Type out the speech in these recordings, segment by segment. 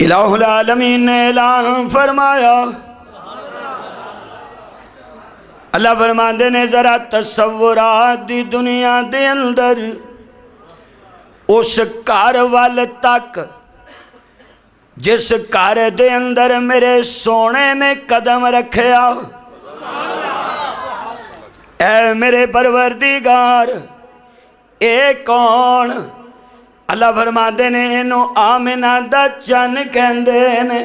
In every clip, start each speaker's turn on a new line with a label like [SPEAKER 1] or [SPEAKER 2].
[SPEAKER 1] الہ العالمین نے اعلان فرمایا، اللہ فرماندے نے ذرا تصورات دی دنیا دے اندر اس گھر وال تک جس گھر دے اندر میرے سونے نے قدم رکھیا، اے میرے پروردگار اے کون؟ اللہ فرماندے نے اینو آمنہ دا چن کہندے نے،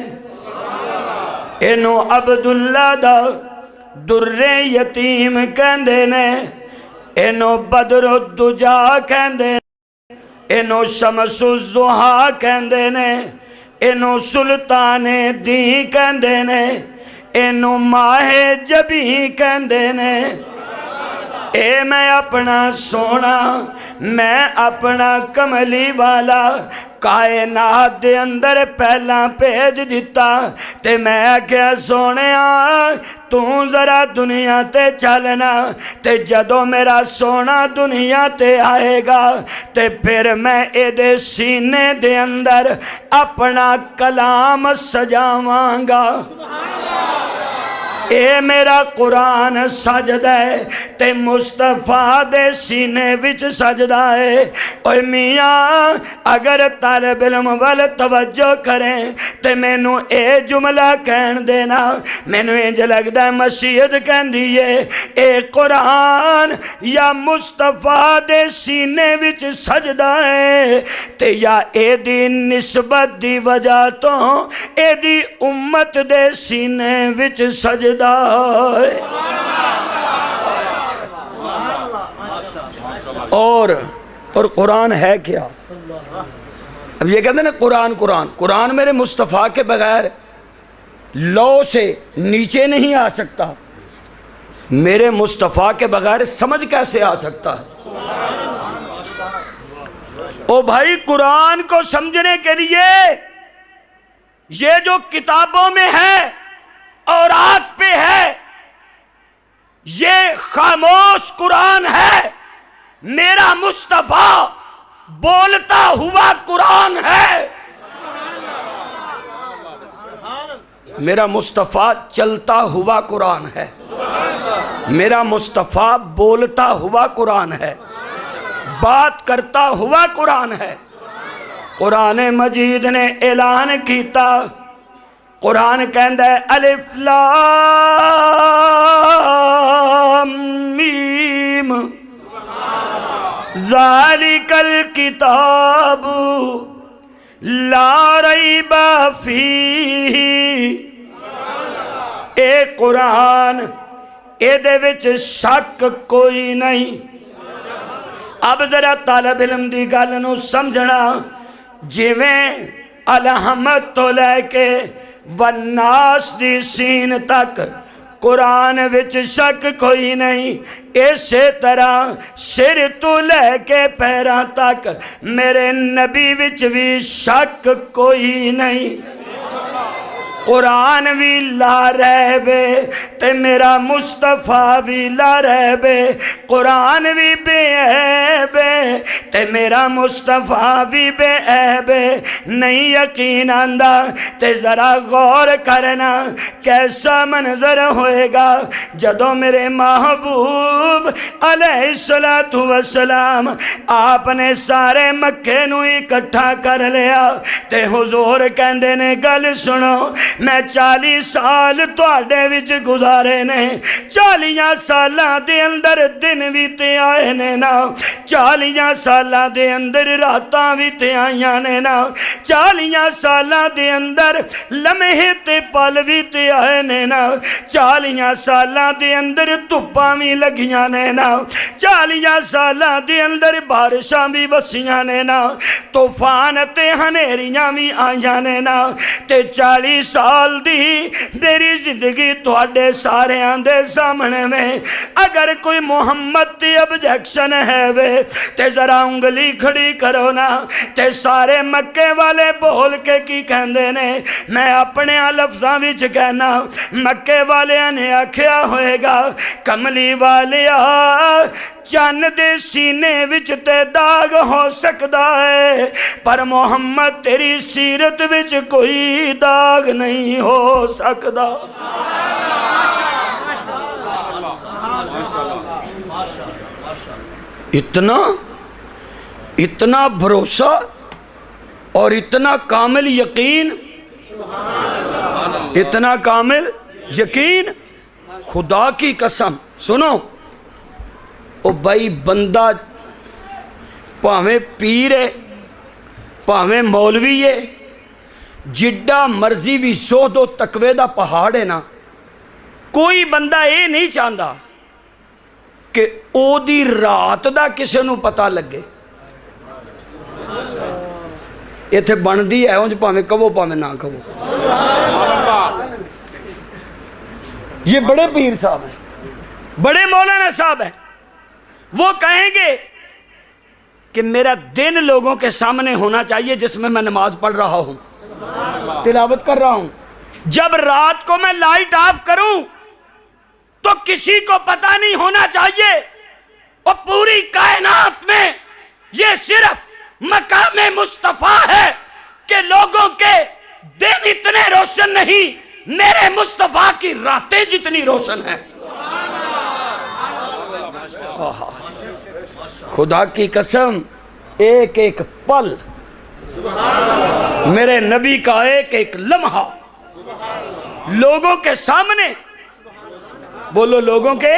[SPEAKER 1] اینو عبداللہ دا در یتیم کہندے نے، اینو بدر الدجا کہندے نے، اینو شمس الضحیٰ کہندے نے، اینو سلطان دی کہندے نے، اینو ماہ جبی کہندے نے۔ اے میں اپنا سونا، میں اپنا کملی والا کائنات دے اندر پہلا پیج دیتا تے میں کیا سونے تو ذرا دنیا تے چلنا، تے جدو میرا سونا دنیا تے آئے گا تے پھر میں اے دے سینے دے اندر اپنا کلام سجاواں گا۔ اے میرا قرآن سجدہ ہے تے مصطفیٰ دے سینے وچ سجدہ ہے۔ اوہ میاں اگر طالب علم وال توجہ کریں تے میں نو اے جملہ کہن دینا، میں نو انج لگدا ہے مسیحت کہن دیئے اے قرآن یا مصطفیٰ دے سینے وچ سجدہ ہے تے یا اے دی نسبت دی وجہ تو اے دی امت دے سینے وچ سجدہ ہے۔ اور قرآن ہے کیا؟ اب یہ کہتے ہیں نا قرآن میرے مصطفیٰ کے بغیر لو سے نیچے نہیں آ سکتا، میرے مصطفیٰ کے بغیر سمجھ کیسے آ سکتا ہے؟ او بھائی قرآن کو سمجھنے کے لیے یہ جو کتابوں میں ہے اور آگ پہ ہے یہ خاموش قرآن ہے، میرا مصطفیٰ بولتا ہوا قرآن ہے، میرا مصطفیٰ چلتا ہوا قرآن ہے، میرا مصطفیٰ بولتا ہوا قرآن ہے، بات کرتا ہوا قرآن ہے۔ قرآن مجید نے اعلان کیتا، قرآن کہندا ہے الف لام میم ذالک الکتاب لا ریب فیہ۔ اے قرآن اے دے وچ شک کوئی نہیں۔ اب ذرا طالب علم دی گل نو سمجھنا، جویں الحمد تو لے کے والناس دی سین تک قرآن وچ شک کوئی نہیں، اسی طرح سر تو لے کے پیران تک میرے نبی وچ بھی شک کوئی نہیں۔ قرآن بھی لا رہبے تے میرا مصطفیٰ بھی لا رہبے، قرآن بھی بے عیبے تے میرا مصطفیٰ بھی بے عیبے۔ نہیں یقین آندہ تے ذرا غور کرنا کیسا منظر ہوئے گا جدو میرے محبوب علیہ السلام آپ نے سارے مکے نو اکٹھا کر لیا تے حضور کہندے نے گل سنو، میں 40 سال تواڈے وچ گزارے نے، 40 سالاں دے اندر دن بھی تے آئے نے نا، 40 سالاں دے اندر راتاں بھی تے آئیاں نے نا، 40 سالاں دے اندر لمحے تے پل بھی تے آئے نے نا، 40 سالاں دے اندر دھپاں بھی لگیاں نے نا، 40 سالاں دے اندر بارشاں بھی وسیاں نے نا، طوفان تے ہنیریاں بھی آئیاں نے نا، تے 40 سال دی میری زندگی تواڈے سارے آندے سامنے میں۔ اگر کوئی محمد تی ابجیکشن ہے وے تے ذرا انگلی کھڑی کرو نا تے سارے مکے والے بول کے کی کہندے نے میں اپنے لفظاں وچ کہنا مکے والے نے آکھیا ہوئے گا کملی والیا چن دے سینے وچ تے داغ ہو سکدا ہے پر محمد تیری سیرت وچ کوئی داغ نہیں ہو سکدا اتنا بھروسہ اور اتنا کامل یقین اتنا کامل یقین خدا کی قسم سنو او بھائی بندہ پاویں پیر ہے پاویں مولوی ہے جڈا مرضی بھی زہد و تقوی دا پہاڑ ہے نا کوئی بندہ یہ نہیں چاہتا کہ او دی رات دا کسے نو پتہ لگے یہ تھے بندی ہے انج پاویں کہو پاویں نہ کہو یہ بڑے پیر صاحب ہیں بڑے مولانا صاحب ہیں وہ کہیں گے کہ میرا دن لوگوں کے سامنے ہونا چاہیے جس میں نماز پڑھ رہا ہوں تلاوت کر رہا ہوں جب رات کو میں لائٹ آف کروں تو کسی کو پتہ نہیں ہونا چاہیے اور پوری کائنات میں یہ صرف مقام مصطفیٰ ہے کہ لوگوں کے دن اتنے روشن نہیں میرے مصطفیٰ کی راتیں جتنی روشن ہیں خدا کی قسم ایک ایک پل میرے نبی کا ایک ایک لمحہ لوگوں کے سامنے بولو لوگوں کے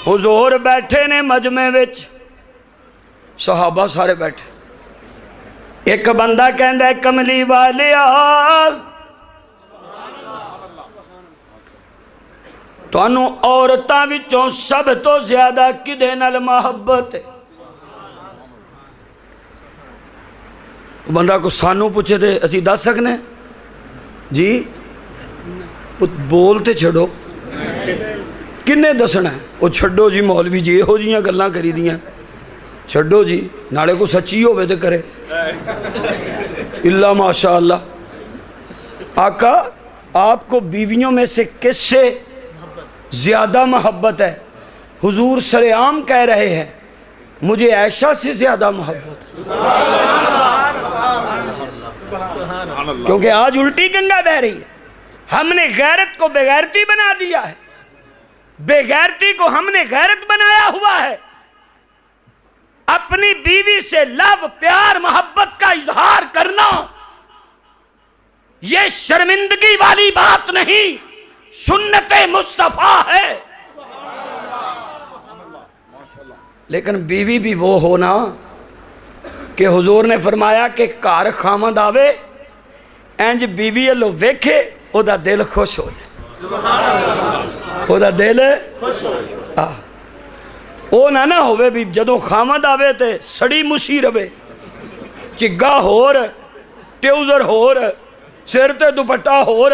[SPEAKER 1] حضور بیٹھے نے مجمع وچ صحابہ سارے بیٹھے ایک بندہ کہندا ہے کملی والیا تانوں عورتاں وچوں سب تو زیادہ کدے نال محبت ہے بندہ کو سانوں پوچھے دے اسی دس سکنے جی بولتے چھڑو کنے دسنا ہے وہ چھڑو جی مولوی جی ہو جیاں گلاں کری دیاں چھڑو جی نالے کو سچی ہوئے تے کرے اللہ ماشاءاللہ آقا آپ کو بیویوں میں سے کس سے زیادہ محبت ہے حضور سرعام کہہ رہے ہیں مجھے عائشہ سے زیادہ محبت کیونکہ آج الٹی گنگا بہ رہی ہے ہم نے غیرت کو بے غیرتی بنا دیا ہے بے غیرتی کو ہم نے غیرت بنایا ہوا ہے اپنی بیوی سے لو پیار محبت کا اظہار کرنا یہ شرمندگی والی بات نہیں سنت مصطفیٰ ہے لیکن بیوی بھی وہ ہونا کہ حضور نے فرمایا کہ کار خامد آوے اینج بیوی اللہ ویکھے او دا دل خوش ہو جائے او دا دل خوش ہو جائے او نہ ہوئے بھی جدوں خامد آوے تے سڑی مسی روے چگا ہور ٹیوزر ہور سر تے دوپٹا ہور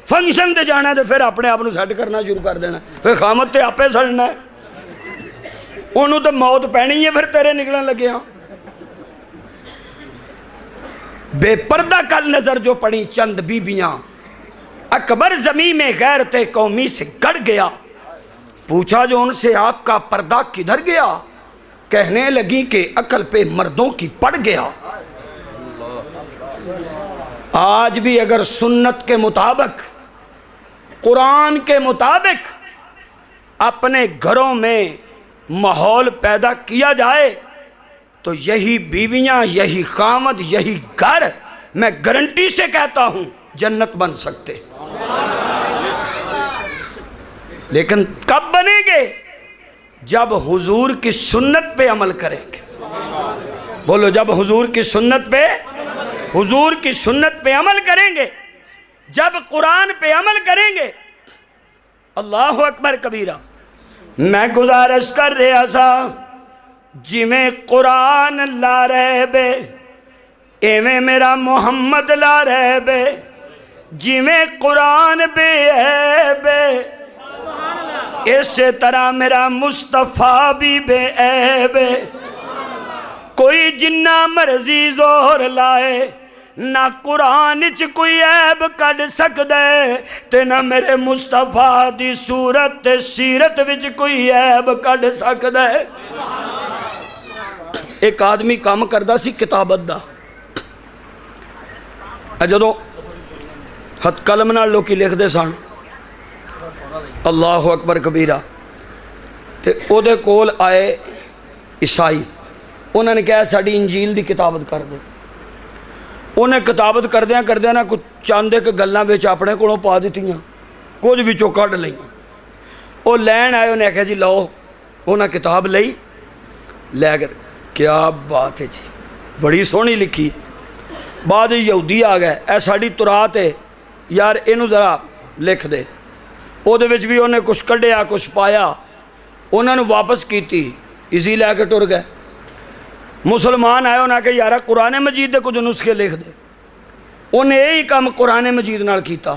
[SPEAKER 1] فنکشن تے جانا تے پھر اپنے آپ نو سیٹ کرنا شروع کر دینا پھر خامد تے آپے سڑنا ہے انہوں تے موت پینی ہے پھر تیرے نکلن لگے ہاں بے پردہ کل نظر جو پڑی چند بیبیاں اکبر زمین میں غیرت قومی سے گڑ گیا پوچھا جو ان سے آپ کا پردہ کدھر گیا کہنے لگی کہ عقل پہ مردوں کی پڑ گیا آج بھی اگر سنت کے مطابق قرآن کے مطابق اپنے گھروں میں ماحول پیدا کیا جائے تو یہی بیویاں یہی خامد یہی گھر میں گارنٹی سے کہتا ہوں جنت بن سکتے لیکن کب بنیں گے جب حضور کی سنت پہ عمل کریں گے بولو جب حضور کی سنت پہ عمل کریں گے جب قرآن پہ عمل کریں گے اللہ اکبر کبیرہ میں گزارش کر رہا سا جی میں قرآن لا رہے بے ایویں میرا محمد لا رہے بے جی میں قرآن بے ہے بے اسی طرح میرا مصطفیٰ بھی بے عیب ہے، کوئی جنہ مرضی زور لائے نہ قرآن چ کوئی عیب کڈ سکدے تے نہ میرے مصطفیٰ دی صورت تے سیرت وچ کوئی عیب کڈ سکدے۔ ایک آدمی کام کردا سی کتابت دا، جدوں ہتھ قلم نال لوکی لکھ دے سن اللہ اکبر کبیرہ، تے او دے کول آئے عیسائی، انہوں نے کہا ساڑی انجیل دی کتابت کر دے، انہیں کتابت کردیاں نا کچھ چاندے کے گلاں وچ اپنے کولوں پا دتیاں، کچھ وچوں کڈ لئی، او لین آئے انہیں کہا جی لو، انہیں کتاب لئی لے کر، کیا بات ہے جی بڑی سونی لکھی، بعد یہودی آ گئے اے ساڑی تورات ہے یار اینو ذرا لکھ دے، او دے وچ بھی انہیں کچھ کڈیا کچھ پایا، انہوں نے واپس کیتی، اسی لے کے ٹر گئے۔ مسلمان آئے انہوں نے کہا یارہ قرآن مجید دے کچھ نسخے لکھ دے، انہیں یہی کام قرآن مجید نال کیتا۔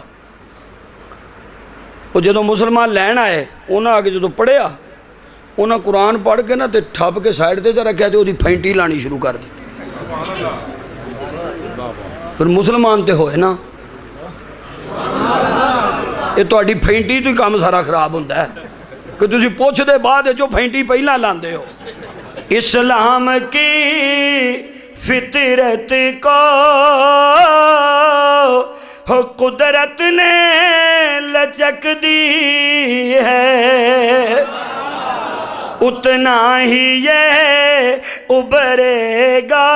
[SPEAKER 1] وہ جدو مسلمان لین آئے انہوں نے آگے جدو پڑھیا، انہوں نے قرآن پڑھ کے نا تے ٹھپ کے سائڈ تے رکھیا تے وہ دی پھینٹی لانی شروع کر دی۔ پھر مسلمان تے ہوئے نا، یہ تو اڈی پھینٹی تو ہی کام سارا خراب ہوندہ ہے کہ تسی پوچھ دے بعد جو پھینٹی پہلا لاندے ہو۔ اسلام کی فطرت کو قدرت نے لچک دی ہے، اتنا ہی یہ ابھرے گا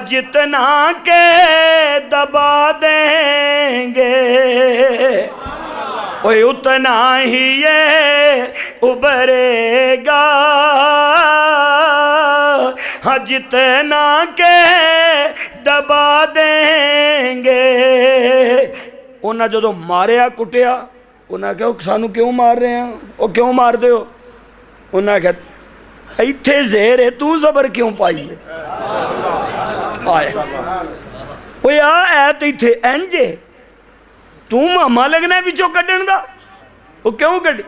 [SPEAKER 1] جتنا کہ دبا دیں گے، اتنا ہی یہ ابھرے گا جتنا کہ دبا دیں گے۔ انہاں جدو ماریا کٹیا، انہاں کہا سانو کیوں مار رہے ہیں، وہ کیوں مار دے ہو؟ انہاں کہا ایتھے زہر ہے تو زبر کیوں پائی ہے؟ آئے وہ یا ایت ایتھے اینجے تو ماما لگنا ہے بچوں کٹن دا، وہ کیوں کٹی؟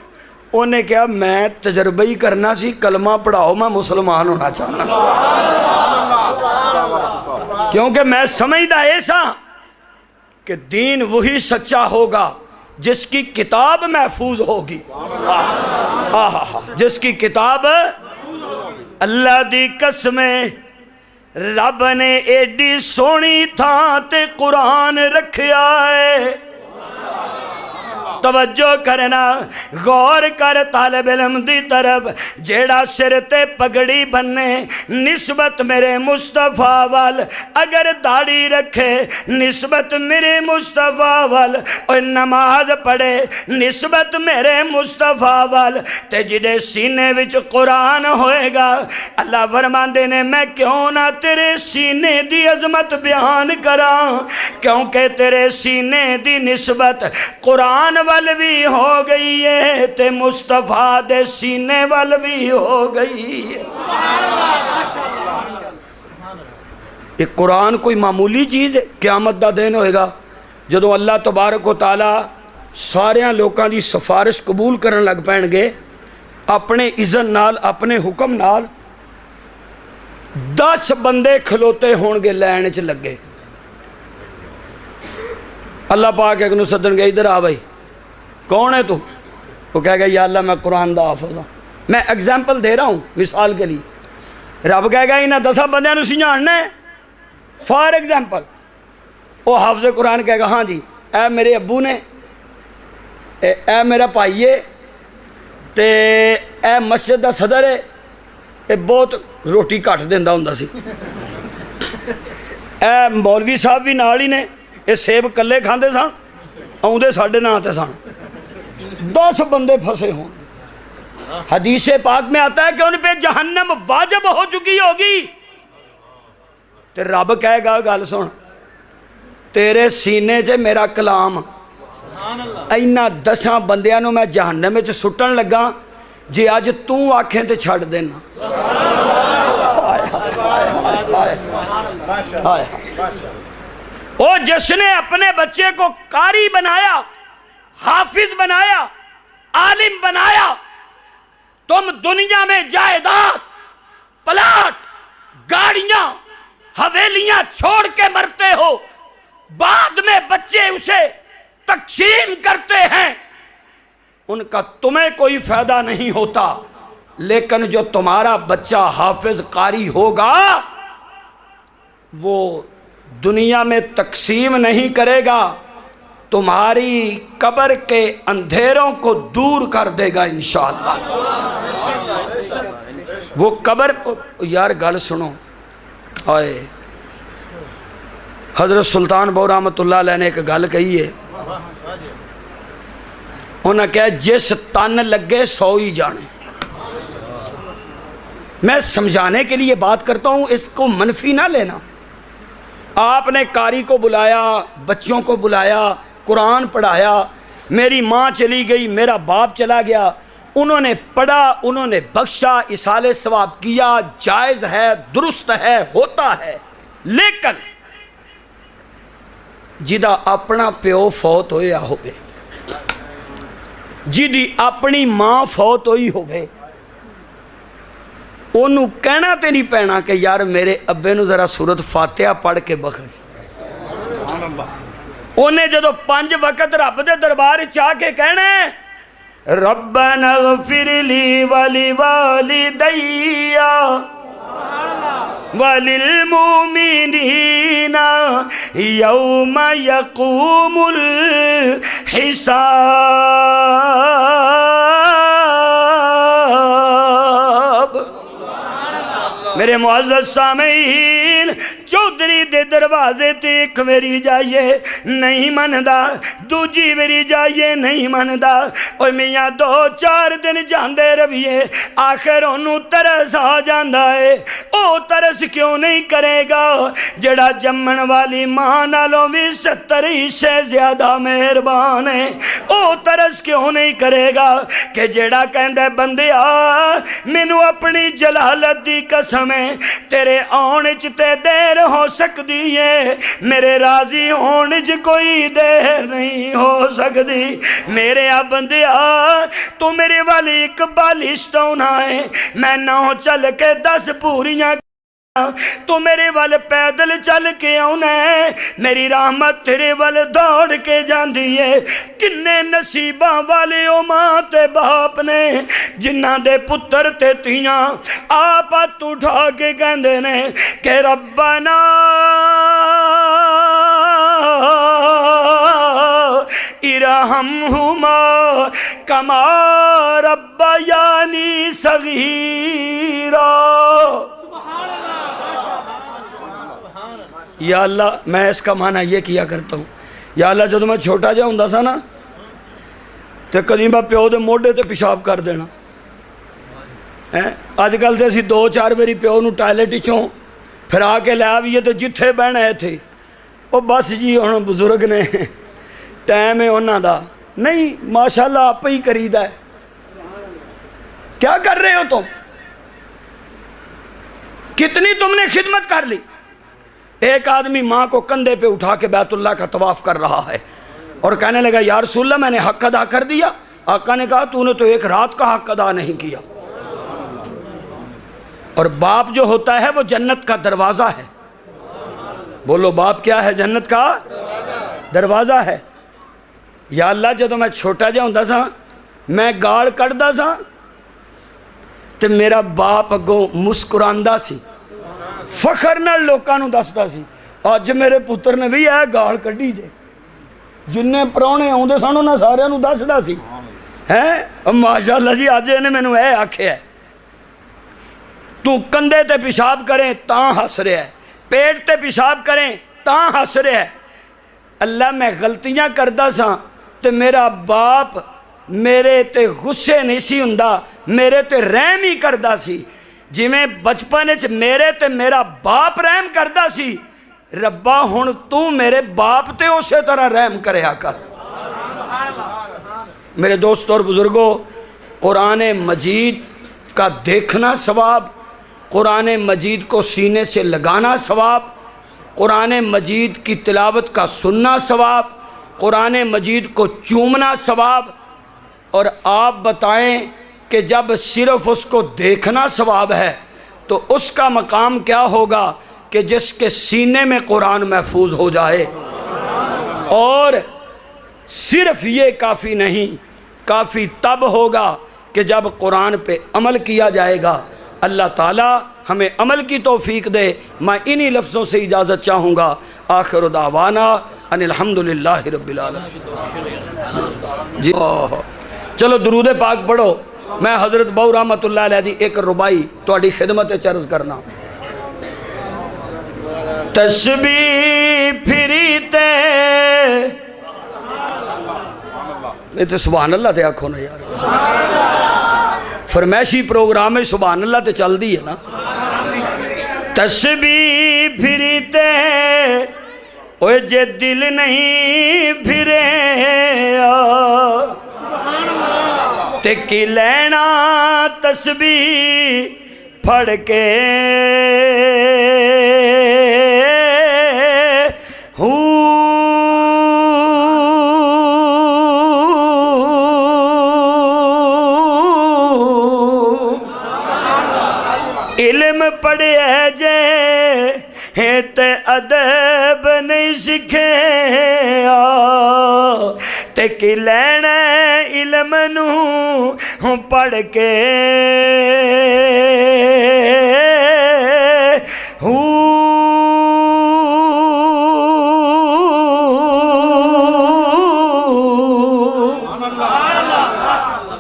[SPEAKER 1] انہیں کہا میں تجربہ ہی کرنا سی، کلمہ پڑھاؤ میں مسلمان ہونا چاہنا، کیونکہ میں سمجھدا ایسا کہ دین وہی سچا ہوگا جس کی کتاب محفوظ ہوگی، جس کی کتاب اللہ دی قسمیں رب نے ایڈی سونی تھا تے قرآن رکھیا ہے۔ توجہ کرنا، غور کر طالب علم دی طرف، جیڑا سر تے پگڑی بننے نسبت میرے مصطفیٰ وال، اگر داڑھی رکھے نسبت میرے مصطفیٰ وال، اور نماز پڑھے نسبت میرے مصطفیٰ وال، تے جدے سینے وچ قرآن ہوئے گا، اللہ فرماندے نے میں کیوں نہ تیرے سینے دی عظمت بیان کراں، کیونکہ تیرے سینے دی نسبت قرآن وال بھی ہو گئی ہے تے مصطفیٰ دے سینے وال بھی ہو گئی ہے۔ یہ قرآن کوئی معمولی چیز ہے؟ قیامت دا دن ہوئے گا جدو اللہ تبارک و تعالی سارے لوکاں دی سفارش قبول کرن لگ پین گے، اپنے اذن نال اپنے حکم نال 10 بندے کھلوتے ہون گے لین چ لگے، اللہ پاک ایک نو سدن گے ادھر آ بھائی کون ہے تو؟ وہ کہے گا یا اللہ میں قرآن دا حافظ ہوں، میں ایگزامپل دے رہا ہوں مثال کے لیے، رب کہے گا انہاں 10 بندیاں نو سمجھانا ہے فار ایگزامپل، وہ حافظ قرآن کہے گا ہاں جی اے میرے ابو نے، اے میرا بھائی ہے، تے اے مسجد دا صدر ہے، اے بہت روٹی کٹ دیندا ہوندا سی، اے مولوی صاحب بھی نال ہی نے، اے سیب کلے کھاندے سن، آؤندے ساڈے نال تے سن، 10 بندے پھنسے ہوں۔ حدیث پاک میں آتا ہے کہ ان پہ جہنم واجب ہو چکی ہوگی، تے رب کہے گا گل سن تیرے سینے سے میرا کلام اینا 10 بندیاں نو میں جہنم میں سٹن لگا، جی آج تو آنکھیں تے چھڑ دینا۔ وہ جس نے اپنے بچے کو قاری بنایا، حافظ بنایا، عالم بنایا، تم دنیا میں جائیداد، پلاٹ، گاڑیاں، حویلیاں چھوڑ کے مرتے ہو، بعد میں بچے اسے تقسیم کرتے ہیں، ان کا تمہیں کوئی فائدہ نہیں ہوتا، لیکن جو تمہارا بچہ حافظ قاری ہوگا وہ دنیا میں تقسیم نہیں کرے گا، تمہاری قبر کے اندھیروں کو دور کر دے گا انشاءاللہ۔ وہ قبر، یار گل سنو، آئے حضرت سلطان بہو رحمت اللہ علیہ نے ایک گل کہی ہے، انہوں نے کہا جس تن لگے سو ہی جانے۔ میں سمجھانے کے لیے بات کرتا ہوں، اس کو منفی نہ لینا۔ آپ نے قاری کو بلایا، بچوں کو بلایا، قرآن پڑھایا، میری ماں چلی گئی، میرا باپ چلا گیا، انہوں نے پڑھا، انہوں نے بخشا، اصالِ ثواب کیا، جائز ہے، درست ہے، ہوتا ہے، لیکن جدا اپنا پیو فوت ہویا ہوئے، جدی اپنی ماں فوت ہوئی ہوئے، انہوں کہنا تے نہیں پینا کہ یار میرے ابے نو ذرا سورت فاتحہ پڑھ کے بخش۔ انہیں جدو 5 وقت رب دے دربار چاہ کے کہنے ربنا اغفر لی ولی والدی وللمؤمنین یوم یقوم الحساب۔ میرے معزز سامعین، چودھری دے دروازے تے ایک ویری جائیے نہیں مندہ، دوجی ویری جائیے نہیں مندہ، اوہ میاں 2-4 دن جاندے رویے، آخر انہوں ترس آ جاندہ ہے۔ او ترس کیوں نہیں کرے گا جڑا جمن والی ماں نالوں بھی 70 سے زیادہ مہربان ہے؟ او ترس کیوں نہیں کرے گا کہ جڑا کہندے بندیا مینوں اپنی جلالت دی قسم ہے تیرے آنچ تے دیر ہو سکتی ہے، میرے راضی ہونچ کوئی دیر نہیں ہو سکتی، میرے بندیا تو میرے والی ایک بالش تو نہ ہے، میں 9 چل کے 10 پوریاں، تو میرے وال پیدل چل کے آنا ہے، میری رحمت تیرے وال دوڑ کے جاندی ہے۔ کنے نصیباں والے او ماں تے باپ نے جنہ دے پتر تے تیاں آپ ہاتھ اٹھا کے کہندے نے کہ ربنا ارحمہما کما ربیانی صغیرا۔ یا اللہ، میں اس کا معنی یہ کیا کرتا ہوں، یا اللہ جدو میں چھوٹا جا ہوں سا نا تو کدی میں پیو دے موڈے تے پیشاب کر دینا، آج کل تے اسی 2-4 باری پیو نو ٹائلٹ چوں پھر آ کے لے آئیے تو جتھے بہن آئے تھے وہ بس جی ہن بزرگ نے ٹائم ہے انہاں دا نہیں، ماشاءاللہ آپ ہی کریدا ہے۔ کیا کر رہے ہو تم؟ کتنی تم نے خدمت کر لی؟ ایک آدمی ماں کو کندھے پہ اٹھا کے بیت اللہ کا طواف کر رہا ہے اور کہنے لگا یا رسول اللہ میں نے حق ادا کر دیا۔ آقا نے کہا تو نے تو ایک رات کا حق ادا نہیں کیا۔ اور باپ جو ہوتا ہے وہ جنت کا دروازہ ہے، بولو باپ کیا ہے؟ جنت کا دروازہ ہے۔ یا اللہ جدو میں چھوٹا جا ہوں سا میں گاڑ کڑدا سا تو میرا باپ اگوں مسکراندہ سی، فخر نال لوکاں نوں دسدا سی اج میرے پتر نے بھی ہے گال کڈی جے، جننے پرانے آوندے سن انہاں سارے نوں دسدا سی ہے ماشاءاللہ جی اج نے مینوں اے آکھیا ہے تو کندھے تے پیشاب کریں تاں ہس رہا ہے، پیٹ تے پیشاب کریں تاں ہس رہا ہے۔ اللہ میں غلطیاں کردا سا تے میرا باپ میرے تے غصے نہیں سی ہوندا، میرے تے رحم ہی کردا سی، جویں بچپن وچ میرے تے میرا باپ رحم کردا سی، ربا ہن تو میرے باپ تے اسی طرح رحم کریا کر۔ میرے دوست اور بزرگوں، قرآن مجید کا دیکھنا ثواب، قرآن مجید کو سینے سے لگانا ثواب، قرآن مجید کی تلاوت کا سننا ثواب، قرآن مجید کو چومنا ثواب، اور آپ بتائیں کہ جب صرف اس کو دیکھنا ثواب ہے تو اس کا مقام کیا ہوگا کہ جس کے سینے میں قرآن محفوظ ہو جائے۔ اور صرف یہ کافی نہیں، کافی تب ہوگا کہ جب قرآن پہ عمل کیا جائے گا۔ اللہ تعالی ہمیں عمل کی توفیق دے۔ میں انہی لفظوں سے اجازت چاہوں گا۔ آخر دعوانا ان الحمدللہ رب العالمین۔ جی چلو درود پاک پڑھو۔ میں حضرت بہو رحمت اللہ علیہ دی ایک ربائی تواڈی خدمت عرض کرنا۔ تسبیح پھریتے یہ تو سبحان اللہ تے آکھو نا یار، فرمائشی پروگرام میں سبحان اللہ تے چل دی ہے نا۔ تسبیح پھریتے اوے جے دل نہیں پھرے تے کی لینا تسبیح پھڑ کے علم پڑھے جے تے ادب نہیں سکھے تے کی لینا علم نو پڑھ کے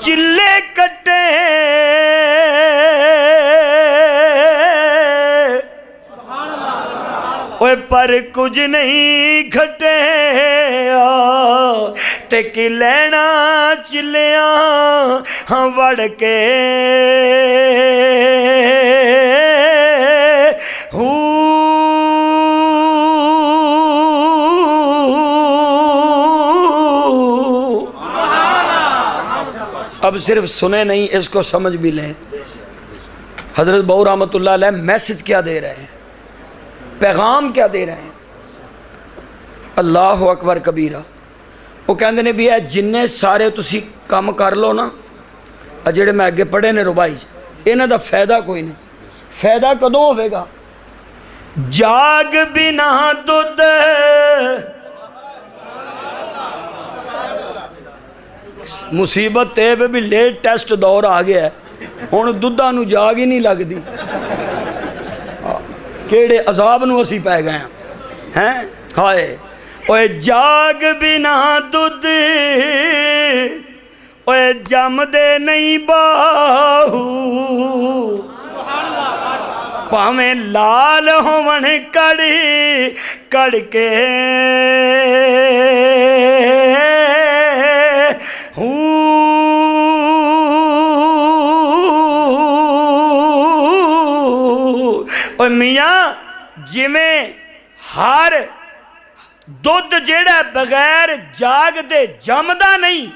[SPEAKER 1] چلے کٹے اوے پر کچھ نہیں گھٹے تے کی لینا چلیاں ہاں وڑ کے اب صرف سنے نہیں، اس کو سمجھ بھی لیں۔ حضرت بہو رحمت اللہ علیہ میسج کیا دے رہے ہیں، پیغام کیا دے رہے ہیں؟ اللہ اکبر کبیرہ۔ وہ کہندے نے بھی ہے جننے سارے تسی کام کر لو نا، جڑے میں اگے پڑھے نے ربائی انہاں دا فائدہ کوئی نہیں۔ فائدہ کدوں ہوئے گا؟ جاگ بنا دودھ مصیبت تے بھی لیٹ ٹیسٹ دور آ گیا ہے، ہن دودھاں نو جاگ ہی نہیں لگ دی، کیڑے عذاب نو اسی پہ گئے ہیں۔ ہائے اوے جاگ بنا دودھ اوے جم دے نہیں باہو، پاویں لال ہون کڑی کڑ کے اوے میاں جویں ہر دودھ جیڑا بغیر جاگ دے جمدا نہیں،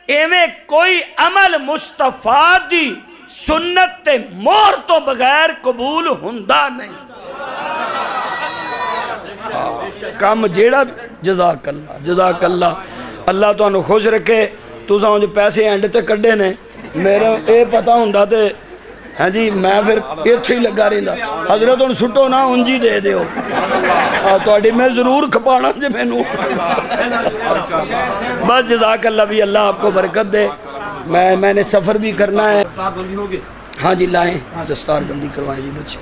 [SPEAKER 1] ایویں کوئی عمل مصطفیٰ دی سنت تے مور تو بغیر قبول ہوندا نہیں۔ کام جیڑا جزاک اللہ جزاک اللہ، اللہ تو انہوں خوش رکھے۔ تو جو پیسے اینڈ تے کڈے نے میرا اے پتہ ہوندا تے ہاں جی میں پھر ایتھے ہی لگا رہندا، حضرت ان سٹو نہ انجی دے دیو تواڈی میں ضرور کھپانا جے مینوں۔ بس جزاک اللہ بھی، اللہ آپ کو برکت دے۔ میں نے سفر بھی کرنا ہے۔ ہاں جی لائیں دستار بندی کروائیں جی بچے۔